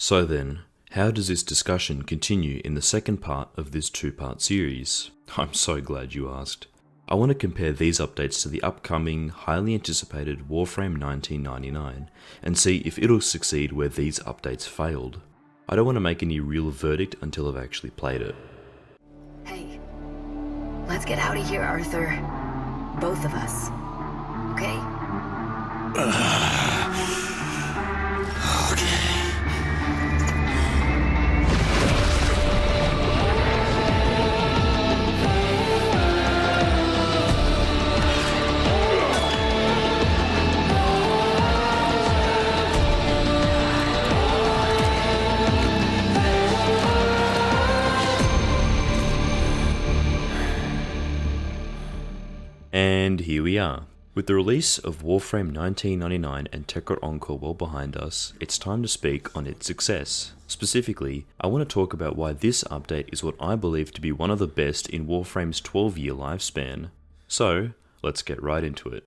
So then, how does this discussion continue in the second part of this two-part series? I'm so glad you asked. I want to compare these updates to the upcoming, highly anticipated Warframe 1999 and see if it'll succeed where these updates failed. I don't want to make any real verdict until I've actually played it. Hey, let's get out of here, Arthur. Both of us. Okay? Okay. And here we are. With the release of Warframe 1999 and Tekkit Encore well behind us, it's time to speak on its success. Specifically, I want to talk about why this update is what I believe to be one of the best in Warframe's 12-year lifespan. So, let's get right into it.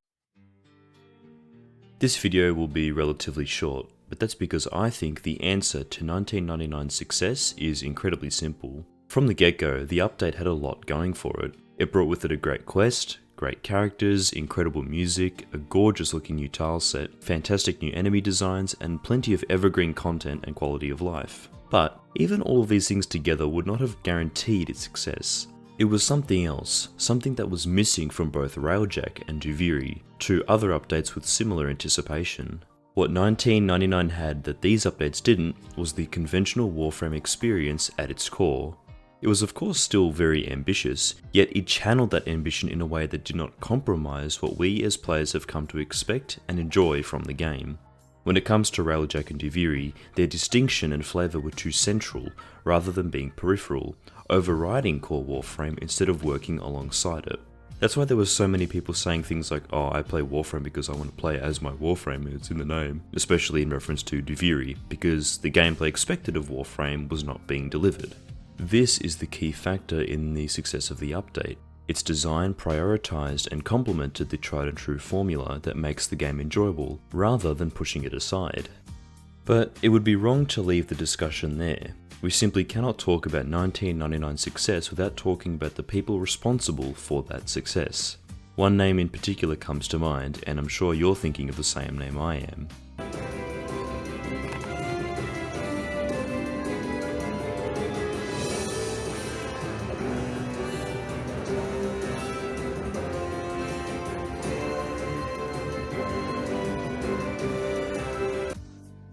This video will be relatively short, but that's because I think the answer to 1999's success is incredibly simple. From the get-go, the update had a lot going for it. It brought with it a great quest, great characters, incredible music, a gorgeous looking new tile set, fantastic new enemy designs, and plenty of evergreen content and quality of life. But even all of these things together would not have guaranteed its success. It was something else, something that was missing from both Railjack and Duviri, two other updates with similar anticipation. What 1999 had that these updates didn't was the conventional Warframe experience at its core. It was of course still very ambitious, yet it channeled that ambition in a way that did not compromise what we as players have come to expect and enjoy from the game. When it comes to Railjack and Duviri, their distinction and flavour were too central, rather than being peripheral, overriding core Warframe instead of working alongside it. That's why there were so many people saying things like, oh, I play Warframe because I want to play as my Warframe, it's in the name, especially in reference to Duviri, because the gameplay expected of Warframe was not being delivered. This is the key factor in the success of the update. Its design prioritized and complemented the tried and true formula that makes the game enjoyable, rather than pushing it aside. But it would be wrong to leave the discussion there. We simply cannot talk about 1999's success without talking about the people responsible for that success. One name in particular comes to mind, and I'm sure you're thinking of the same name I am.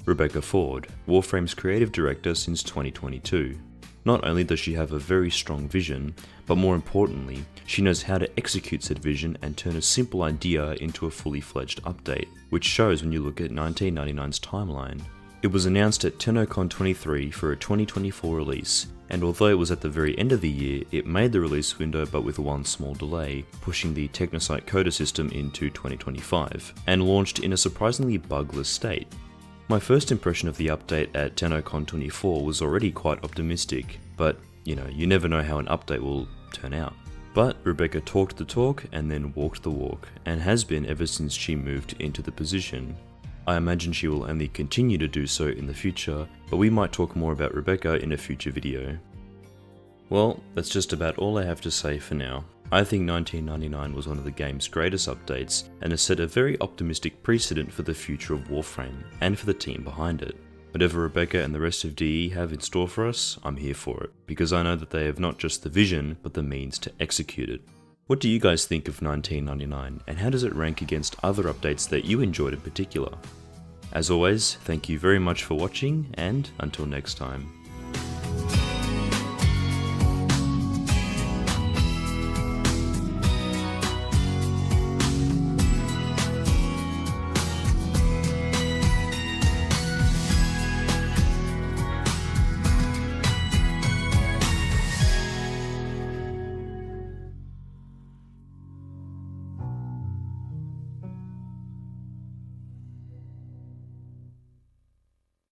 Rebecca Ford, Warframe's creative director since 2022. Not only does she have a very strong vision, but more importantly, she knows how to execute said vision and turn a simple idea into a fully fledged update, which shows when you look at 1999's timeline. It was announced at TennoCon 23 for a 2024 release, and although it was at the very end of the year, it made the release window but with one small delay, pushing the Technosite coder system into 2025, and launched in a surprisingly bugless state. My first impression of the update at TennoCon 24 was already quite optimistic, but you never know how an update will turn out. But Rebecca talked the talk and then walked the walk, and has been ever since she moved into the position. I imagine she will only continue to do so in the future, but we might talk more about Rebecca in a future video. Well, that's just about all I have to say for now. I think 1999 was one of the game's greatest updates and has set a very optimistic precedent for the future of Warframe, and for the team behind it. Whatever Rebecca and the rest of DE have in store for us, I'm here for it, because I know that they have not just the vision, but the means to execute it. What do you guys think of 1999, and how does it rank against other updates that you enjoyed in particular? As always, thank you very much for watching, and until next time.